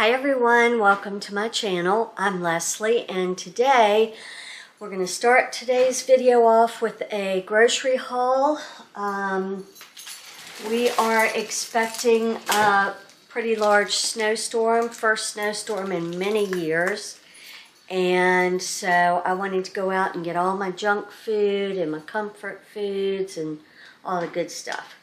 Hi everyone, welcome to my channel. I'm Leslie and today we're going to start today's video off with a grocery haul. We are expecting a pretty large snowstorm, first snowstorm in many years. And so I wanted to go out and get all my junk food and my comfort foods and all the good stuff.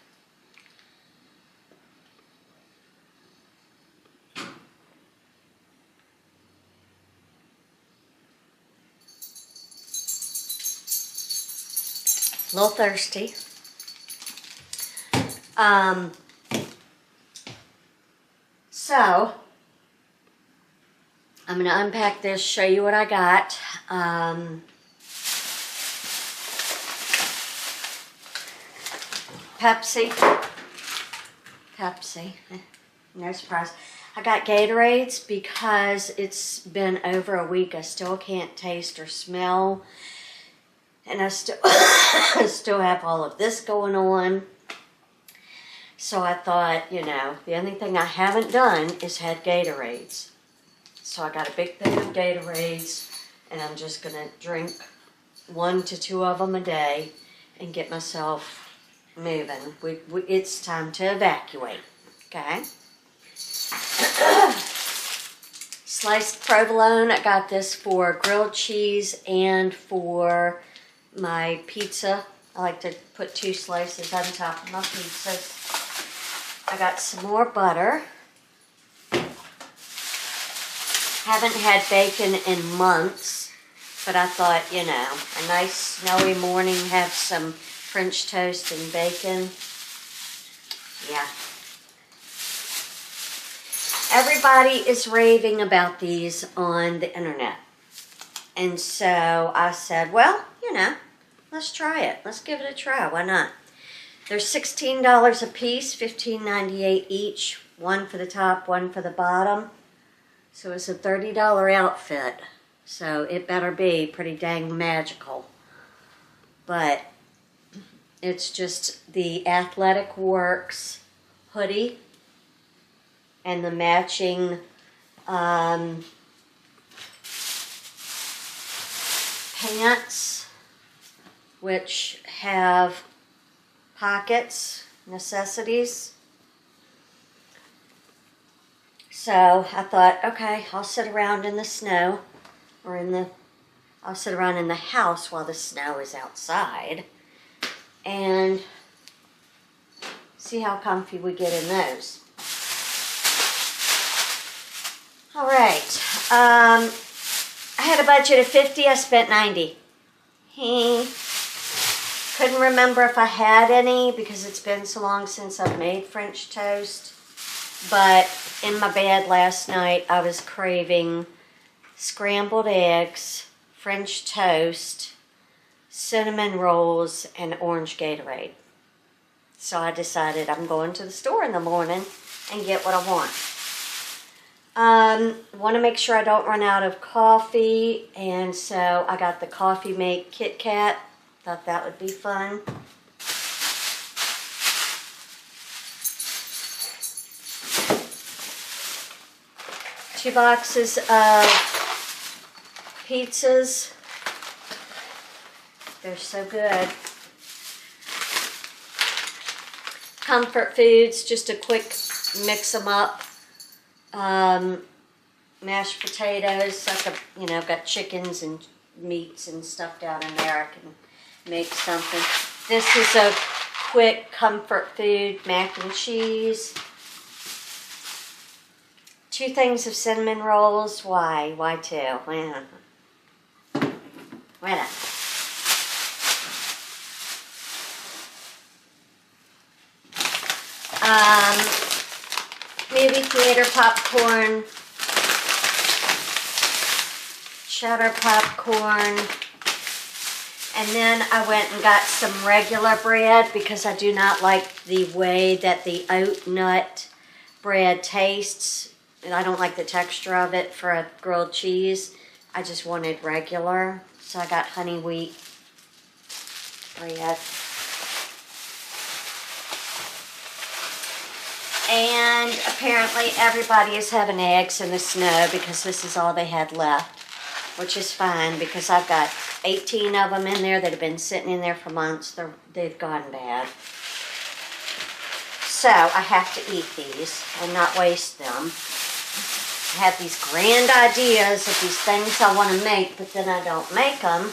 A little thirsty. So I'm going to unpack this, show you what I got. Pepsi, no surprise. I got Gatorades because it's been over a week. I still can't taste or smell. And I still, still have all of this going on. So I thought, you know, the only thing I haven't done is had Gatorades. So I got a big thing of Gatorades, and I'm just going to drink 1 to 2 of them a day and get myself moving. It's time to evacuate, okay? Sliced provolone, I got this for grilled cheese and for my pizza. I like to put 2 slices on top of my pizza. I got some more butter. Haven't had bacon in months, but I thought, you know, a nice snowy morning, have some French toast and bacon. Yeah. Everybody is raving about these on the internet. And so I said, well, you know, let's try it. Let's give it a try. Why not? They're $16 a piece, $15.98 each. 1 for the top, 1 for the bottom. So it's a $30 outfit. So it better be pretty dang magical. But it's just the Athletic Works hoodie and the matching pants, which have pockets, necessities. So I thought, okay, I'll sit around in the snow, or I'll sit around in the house while the snow is outside and see how comfy we get in those. All right, I had a budget of $50, I spent $90. Couldn't remember if I had any because it's been so long since I've made French toast. But in my bed last night, I was craving scrambled eggs, French toast, cinnamon rolls, and orange Gatorade. So I decided I'm going to the store in the morning and get what I want. Want to make sure I don't run out of coffee, and so I got the Coffee Mate Kit Kat. Thought that would be fun. Two boxes of pizzas. They're so good. Comfort foods, just a quick mix them up. Mashed potatoes, got chickens and meats and stuff down in there. I can make something. This is a quick comfort food, mac and cheese. 2 things of cinnamon rolls. Why? Why 2? Why not? Movie theater popcorn, cheddar popcorn, and then I went and got some regular bread because I do not like the way that the oat nut bread tastes. And I don't like the texture of it for a grilled cheese. I just wanted regular. So I got honey wheat bread. And apparently everybody is having eggs in the snow because this is all they had left, which is fine because I've got 18 of them in there that have been sitting in there for months. They've gone bad. So I have to eat these and not waste them. I have these grand ideas of these things I want to make, but then I don't make them.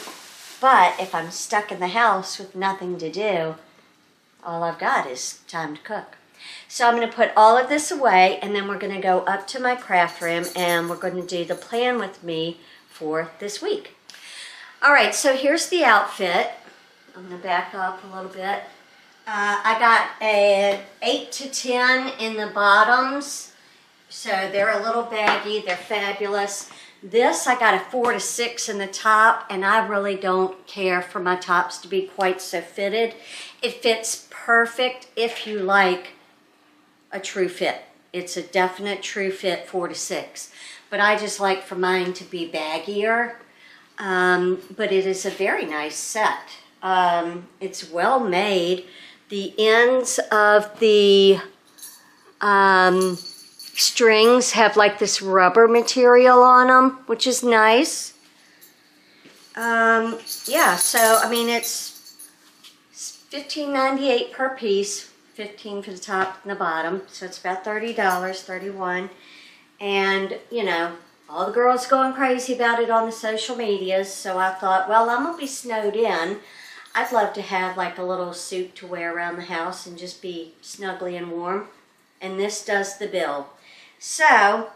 But if I'm stuck in the house with nothing to do, all I've got is time to cook. So I'm going to put all of this away, and then we're going to go up to my craft room, and we're going to do the plan with me for this week. All right, so here's the outfit. I'm going to back up a little bit. I got a 8 to 10 in the bottoms, so they're a little baggy. They're fabulous. This, I got a 4 to 6 in the top, and I really don't care for my tops to be quite so fitted. It fits perfect if you like a true fit. It's a definite true fit 4 to 6, but I just like for mine to be baggier. But it is a very nice set. It's well made. The ends of the strings have like this rubber material on them, which is nice. Yeah, so I mean it's $15.98 per piece, 15 for the top and the bottom, so it's about $30, $31. And you know, all the girls going crazy about it on the social medias, so I thought, well, I'm gonna be snowed in. I'd love to have like a little suit to wear around the house and just be snuggly and warm, and this does the bill. So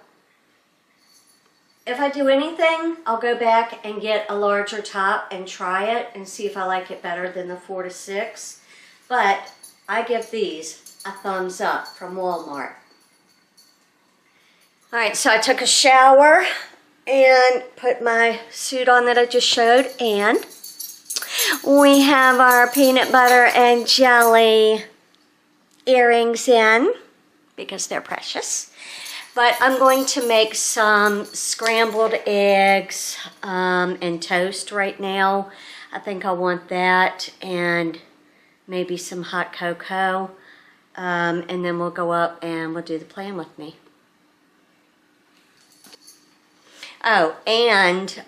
if I do anything, I'll go back and get a larger top and try it and see if I like it better than the 4 to 6. But I give these a thumbs up from Walmart. All right, so I took a shower and put my suit on that I just showed, and we have our peanut butter and jelly earrings in because they're precious. But I'm going to make some scrambled eggs and toast right now. I think I want that and maybe some hot cocoa. And then we'll go up and we'll do the plan with me. Oh, and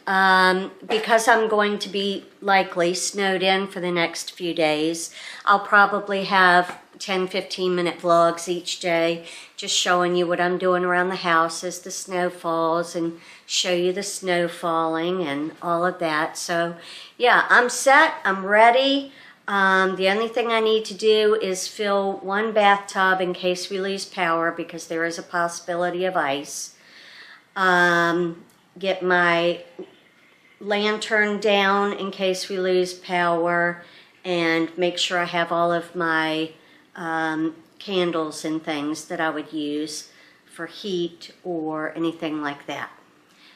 because I'm going to be likely snowed in for the next few days, I'll probably have 10-15 minute vlogs each day just showing you what I'm doing around the house as the snow falls, and show you the snow falling and all of that. So yeah, I'm set, I'm ready. The only thing I need to do is fill one bathtub in case we lose power, because there is a possibility of ice. Get my lantern down in case we lose power, and make sure I have all of my candles and things that I would use for heat or anything like that.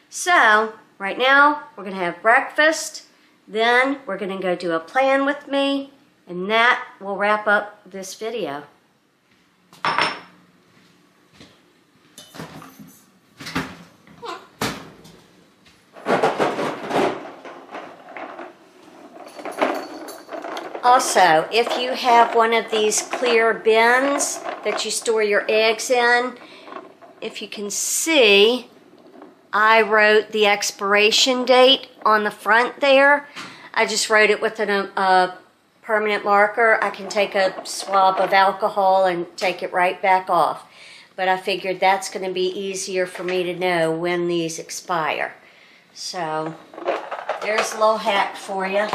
So right now we're going to have breakfast, then we're going to go do a plan with me, and that will wrap up this video. Also, if you have one of these clear bins that you store your eggs in, if you can see, I wrote the expiration date on the front there. I just wrote it with a permanent marker. I can take a swab of alcohol and take it right back off. But I figured that's going to be easier for me to know when these expire. So, there's a little hack for you.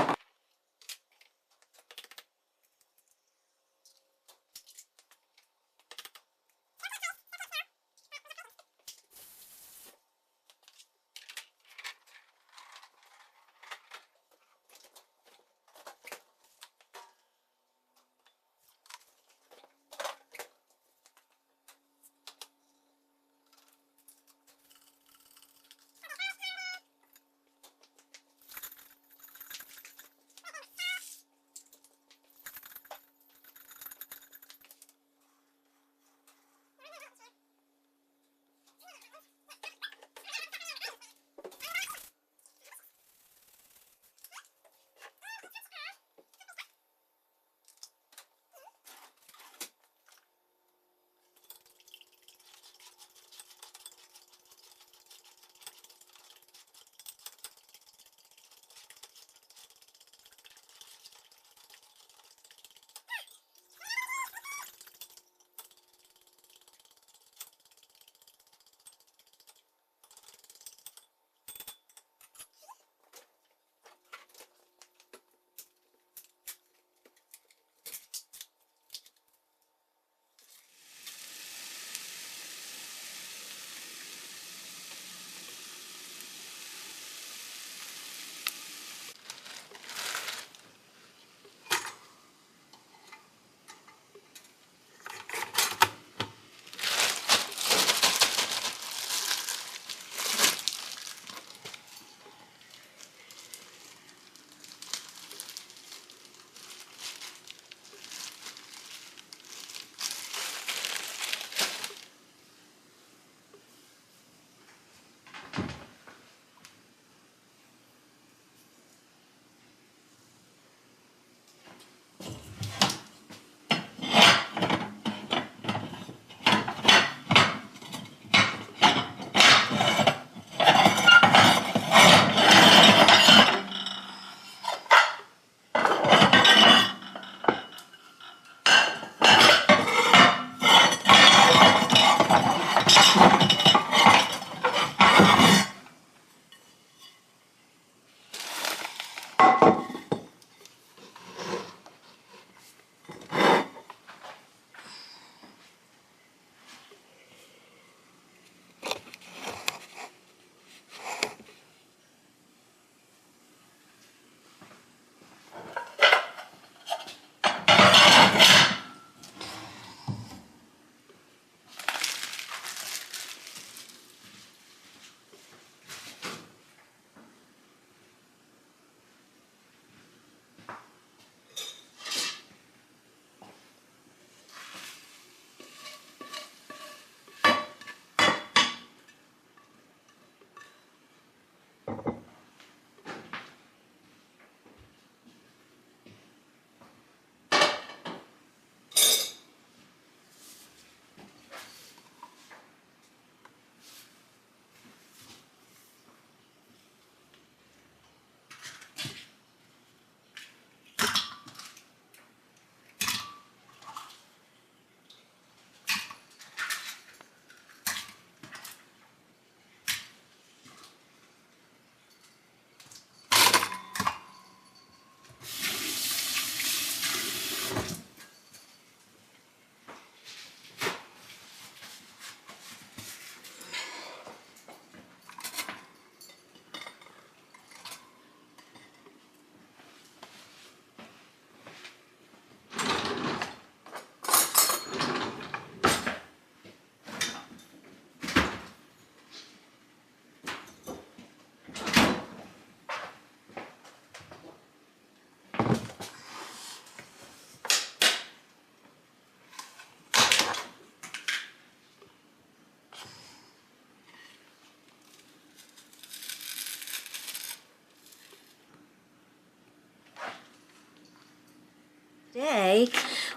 Today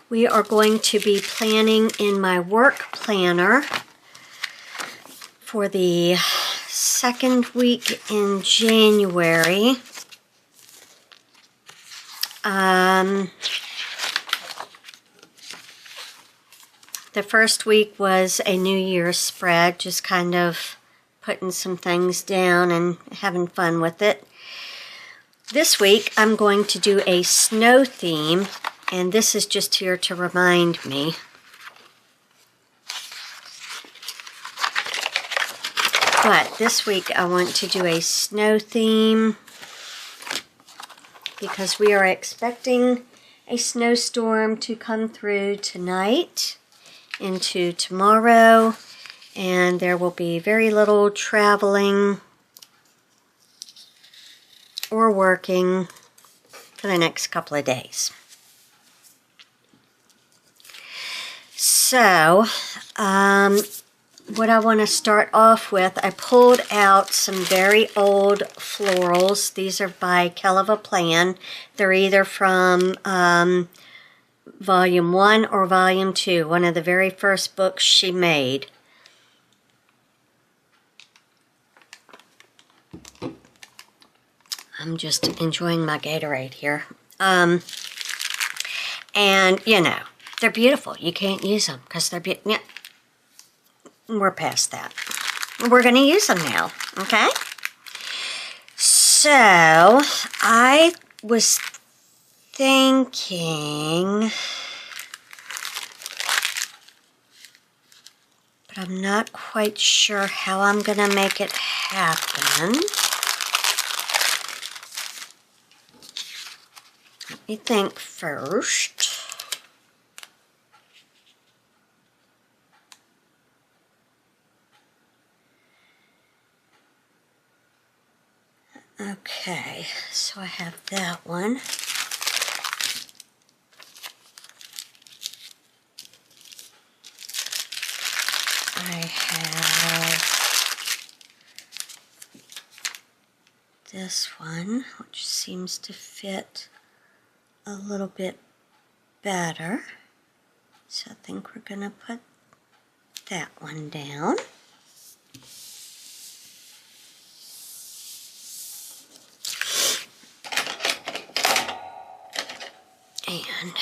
we are going to be planning in my work planner for the second week in January. The first week was a New Year's spread, just kind of putting some things down and having fun with it. This week I'm going to do a snow theme, and this is just here to remind me. But this week I want to do a snow theme because we are expecting a snowstorm to come through tonight into tomorrow, and there will be very little traveling or working for the next couple of days. So, what I want to start off with, I pulled out some very old florals. These are by Keleva Plan. They're either from Volume 1 or Volume 2, one of the very first books she made. I'm just enjoying my Gatorade here. And, you know, they're beautiful. You can't use them because they're beautiful. Yeah. We're past that. We're going to use them now, okay? So, I was thinking, but I'm not quite sure how I'm going to make it happen. Let me think first. Okay, so I have that one. I have this one, which seems to fit a little bit better. So I think we're going to put that one down. And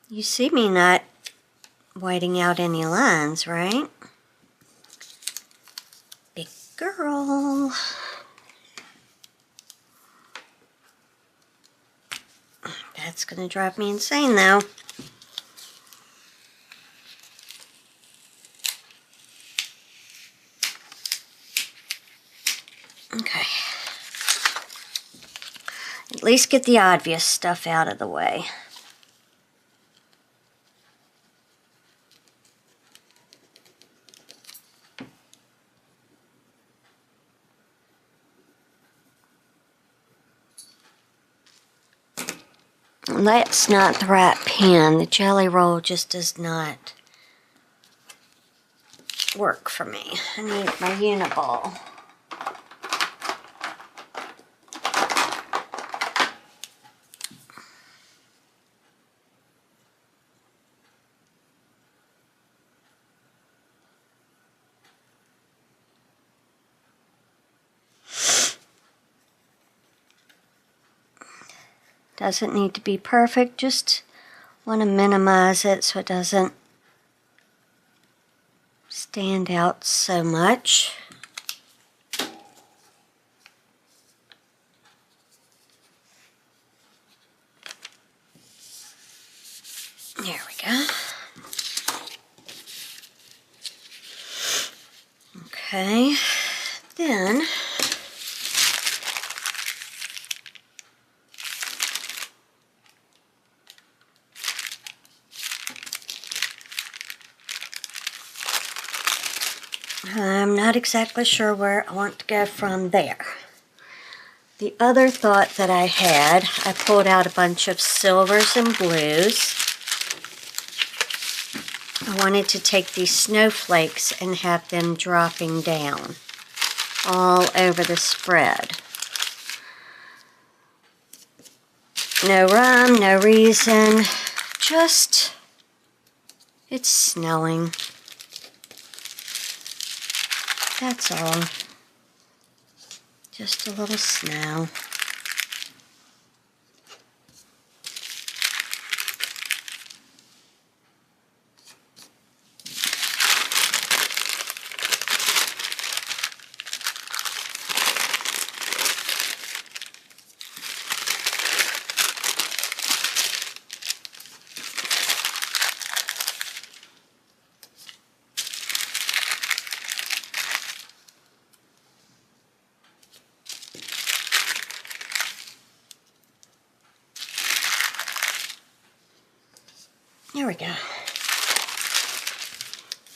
you see me not whiting out any lines, right? Big girl. That's gonna drive me insane though. Okay. At least get the obvious stuff out of the way. That's not the right pen. The Jelly Roll just does not work for me. I need my Uniball. Doesn't need to be perfect, just want to minimize it so it doesn't stand out so much. There we go. Okay, then I'm not exactly sure where I want to go from there. The other thought that I had, I pulled out a bunch of silvers and blues. I wanted to take these snowflakes and have them dropping down all over the spread. No rhyme, no reason, just it's snowing. That's all. Just a little snow. There we go.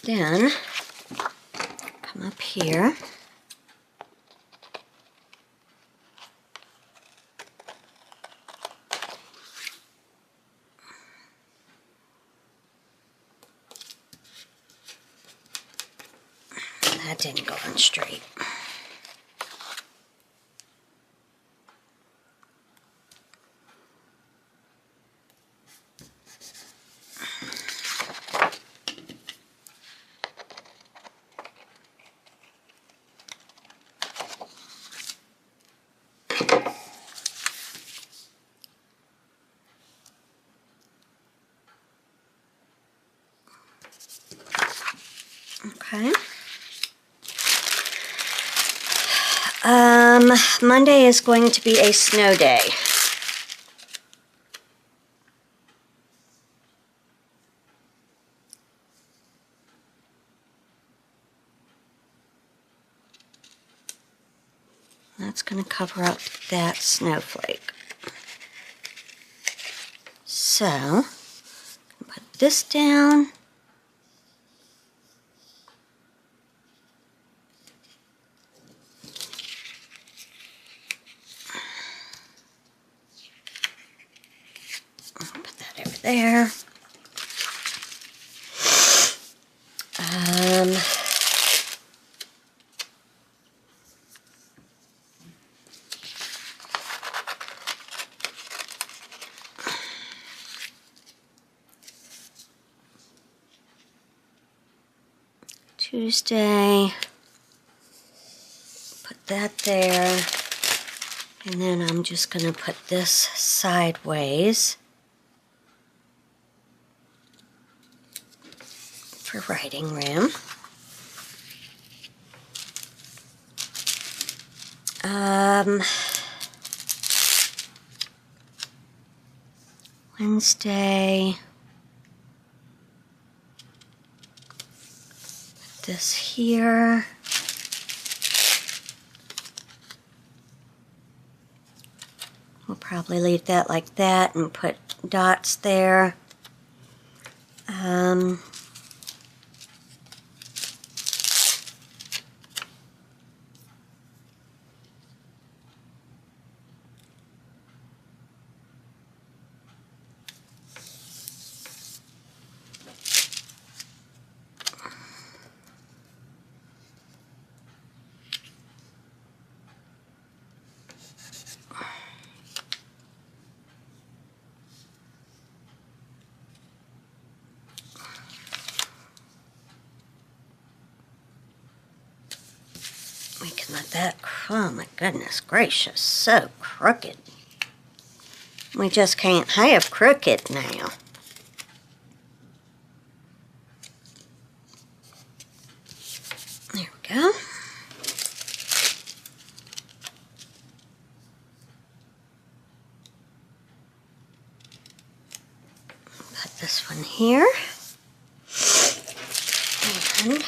Then, come up here. That didn't go on straight. Okay. Monday is going to be a snow day. That's going to cover up that snowflake. So, put this down. Put that over there. Tuesday, put that there, and then I'm just going to put this sideways for writing room. Wednesday, put this here. We'll probably leave that like that and put dots there. We can let that, oh my goodness gracious, so crooked. We just can't have crooked now. There we go. Put this one here. And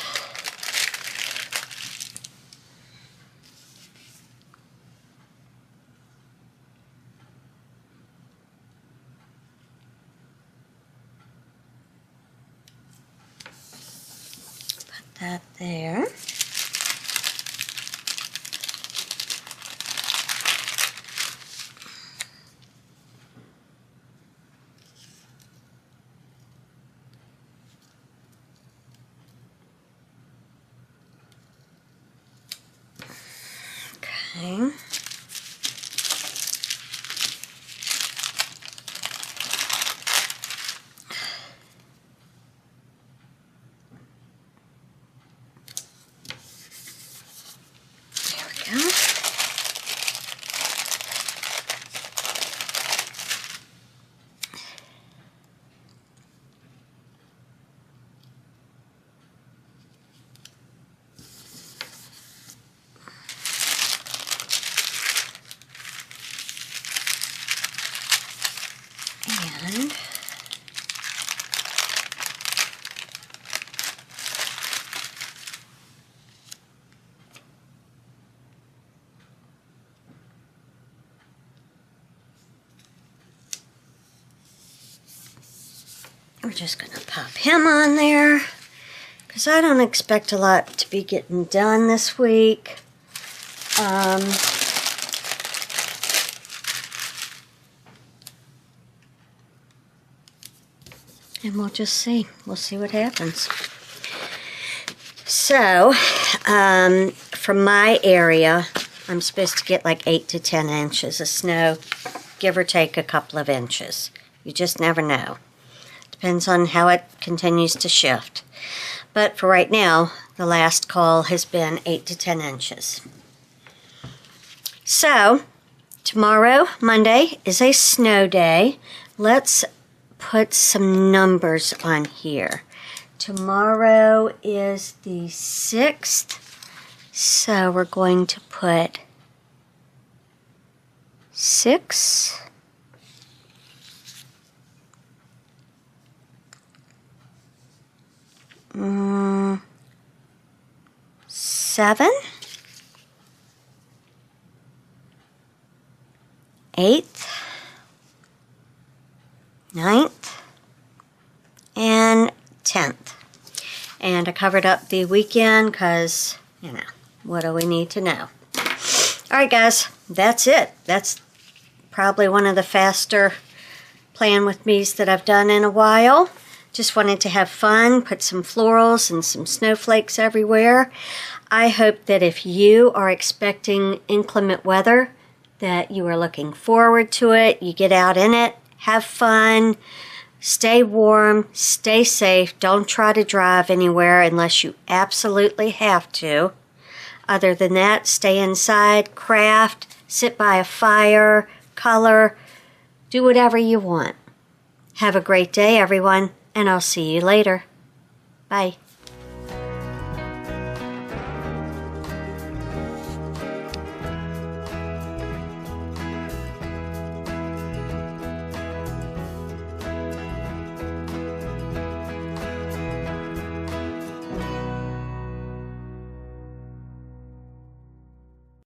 that there. And we're just going to pop him on there because I don't expect a lot to be getting done this week. And we'll just see. We'll see what happens. So, from my area, I'm supposed to get like 8 to 10 inches of snow, give or take a couple of inches. You just never know. Depends on how it continues to shift. But for right now, the last call has been 8 to 10 inches. So, tomorrow, Monday, is a snow day. Let's put some numbers on here. Tomorrow is the 6th, so we're going to put 6, 7, 8th, 9th, and 10th. And I covered up the weekend because, you know, what do we need to know? Alright guys, that's it. That's probably one of the faster plan with me's that I've done in a while. Just wanted to have fun, put some florals and some snowflakes everywhere. I hope that if you are expecting inclement weather, that you are looking forward to it, you get out in it, have fun, stay warm, stay safe. Don't try to drive anywhere unless you absolutely have to. Other than that, stay inside, craft, sit by a fire, color, do whatever you want. Have a great day, everyone, and I'll see you later. Bye.